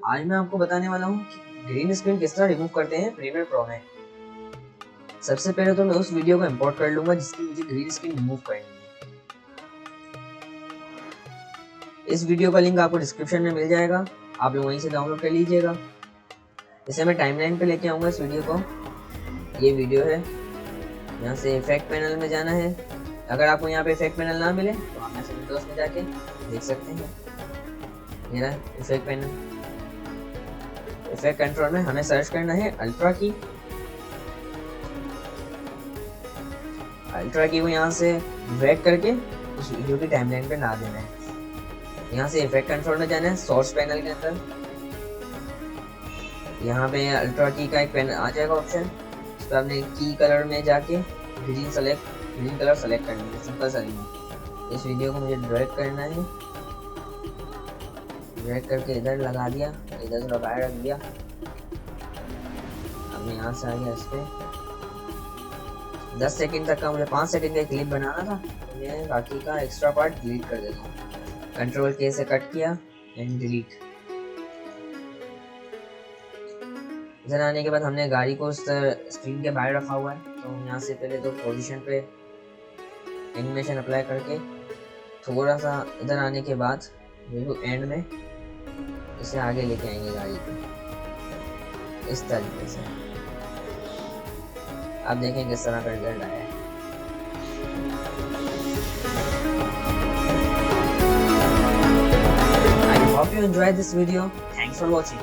आज मैं आपको बताने वाला हूँ कि ग्रीन स्क्रीन किस तरह रिमूव करते हैं प्रीमियर प्रो में। सबसे पहले तो मैं उस वीडियो को इंपोर्ट कर लूंगा जिसकी मुझे ग्रीन स्क्रीन रिमूव करनी है। इस वीडियो का लिंक आपको डिस्क्रिप्शन में मिल जाएगा, आप लोग वहीं से डाउनलोड कर लीजिएगा। इसे मैं टाइमलाइन पे लेके आऊँगा इस वीडियो को। ये वीडियो है, यहाँ से इफेक्ट पैनल में जाना है। अगर आपको यहाँ पे इफेक्ट पैनल ना मिले तो आप यहाँ से विंडोज में जाके देख सकते हैं। मेरा इफेक्ट पैनल, इफेक्ट कंट्रोल में हमें सर्च करना है अल्ट्रा की। अल्ट्रा की को यहाँ से ड्रैग करके उस वीडियो की टाइमलाइन पे ला देना है। यहाँ से इफेक्ट कंट्रोल में जाना है, सोर्स पैनल के अंदर। यहाँ पे अल्ट्रा की का एक पैनल आ जाएगा ऑप्शन, उस पर आपने की कलर में जाके ग्रीन कलर सेलेक्ट करना है। सिंपल सा रिमूव। इस वीडियो को मुझे ड्रैग करना है, ड्रैग करके इधर लगा दिया, इधर थोड़ा बाहर रख दिया। अब मैं यहाँ से आ गया इस पे। 10 सेकंड तक का मुझे 5 सेकंड का क्लिप बनाना था, तो मैं बाकी का एक्स्ट्रा पार्ट डिलीट कर देता हूँ। कंट्रोल के से कट किया एंड डिलीट। इधर आने के बाद हमने गाड़ी को स्क्रीन के बाहर रखा हुआ है, तो यहाँ से पहले तो पोजीशन पे एनिमेशन अप्लाई करके थोड़ा सा इधर आने के बाद बिल्कुल एंड में इसे आगे लेके आएंगे गाड़ी को इस तरीके से। आप देखें किस तरह का रिजल्ट आया है। I hope you enjoyed this video. Thanks for watching.